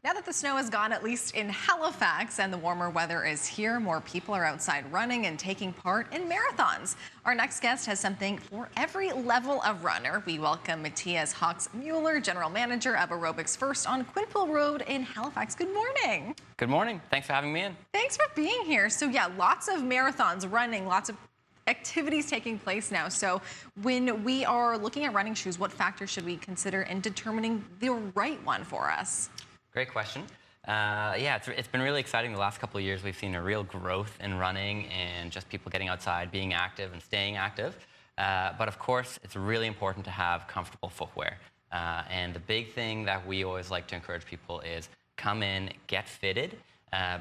Now that the snow is gone, at least in Halifax, and the warmer weather is here, more people are outside running and taking part in marathons. Our next guest has something for every level of runner. We welcome Matthias Mueller, General Manager of Aerobics First on Quinpool Road in Halifax. Good morning. Good morning. Thanks for having me in. Thanks for being here. So yeah, lots of marathons, running, lots of activities taking place now. So when we are looking at running shoes, what factors should we consider in determining the right one for us? Great question. Yeah, it's been really exciting the last couple of years. We've seen a real growth in running and just people getting outside, being active and staying active. But of course, it's really important to have comfortable footwear. And the big thing that we always like to encourage people is come in, get fitted,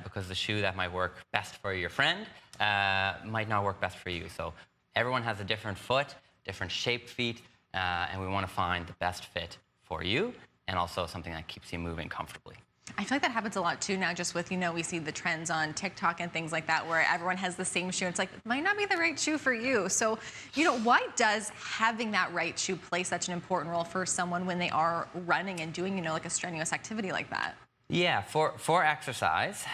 because the shoe that might work best for your friend might not work best for you. So everyone has a different foot, different shaped feet, and we want to find the best fit for you, and also something that keeps you moving comfortably. I feel like that happens a lot too now, just with, we see the trends on TikTok and things like that where everyone has the same shoe. It's like, it might not be the right shoe for you. So, why does having that right shoe play such an important role for someone when they are running and doing, like a strenuous activity like that? Yeah, for exercise,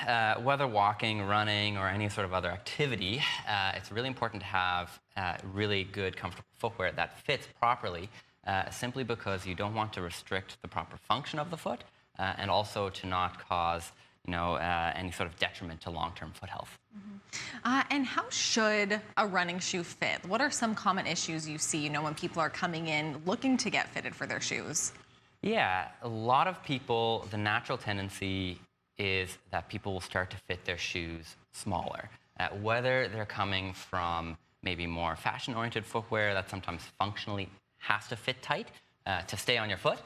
whether walking, running, or any sort of other activity, it's really important to have really good, comfortable footwear that fits properly, simply because you don't want to restrict the proper function of the foot, and also to not cause, any sort of detriment to long-term foot health. Mm-hmm. And how should a running shoe fit? What are some common issues you see, when people are coming in looking to get fitted for their shoes? Yeah, a lot of people, the natural tendency is that people will start to fit their shoes smaller. Whether they're coming from maybe more fashion-oriented footwear that sometimes functionally has to fit tight to stay on your foot,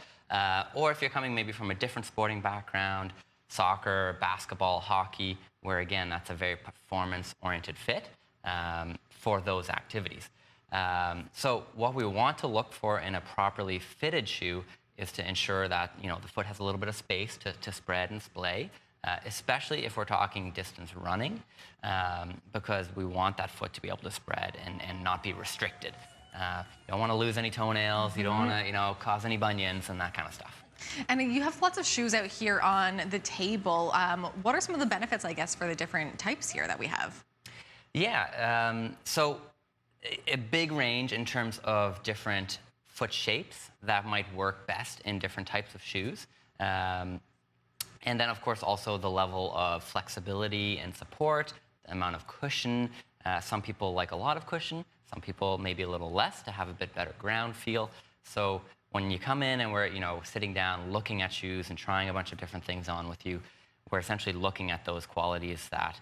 or if you're coming maybe from a different sporting background, soccer, basketball, hockey, where again, that's a very performance-oriented fit for those activities. So what we want to look for in a properly fitted shoe is to ensure that the foot has a little bit of space to spread and splay, especially if we're talking distance running, because we want that foot to be able to spread and not be restricted. You don't want to lose any toenails, you don't want to cause any bunions and that kind of stuff. And you have lots of shoes out here on the table. What are some of the benefits, I guess, for the different types here that we have? Yeah, so a big range in terms of different foot shapes that might work best in different types of shoes. And then, of course, also the level of flexibility and support, the amount of cushion. Some people like a lot of cushion. Some people maybe a little less to have a bit better ground feel. So when you come in and we're, sitting down, looking at shoes and trying a bunch of different things on with you, we're essentially looking at those qualities that,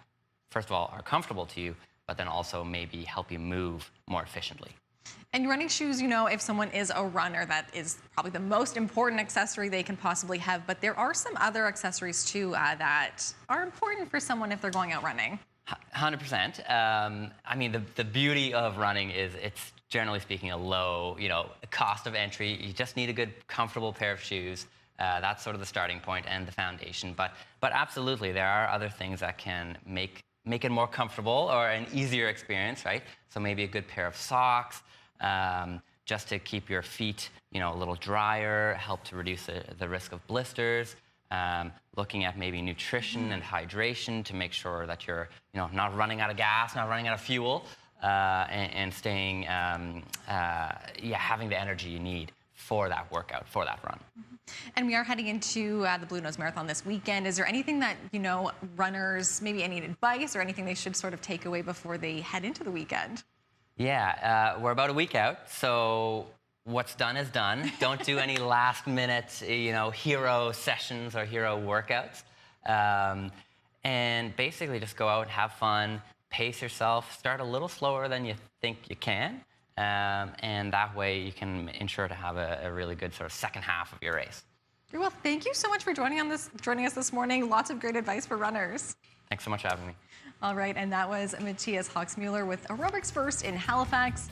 first of all, are comfortable to you, but then also maybe help you move more efficiently. And running shoes, if someone is a runner, that is probably the most important accessory they can possibly have. But there are some other accessories, too, that are important for someone if they're going out running. 100%. I mean, the beauty of running is it's, generally speaking, a low, cost of entry. You just need a good, comfortable pair of shoes. That's sort of the starting point and the foundation. But absolutely, there are other things that can make it more comfortable or an easier experience, right? So maybe a good pair of socks, just to keep your feet, a little drier, help to reduce the risk of blisters. Looking at maybe nutrition and hydration to make sure that you're, not running out of gas, not running out of fuel, and staying, having the energy you need for that workout, for that run. And we are heading into the Blue Nose Marathon this weekend. Is there anything that, runners, maybe any advice or anything they should sort of take away before they head into the weekend? Yeah, we're about a week out, so what's done is done. Don't do any last-minute, hero sessions or hero workouts. And basically just go out, have fun, pace yourself, start a little slower than you think you can, and that way you can ensure to have a really good sort of second half of your race. Well, thank you so much for joining us this morning. Lots of great advice for runners. Thanks so much for having me. All right, and that was Matthias Mueller with Aerobics First in Halifax.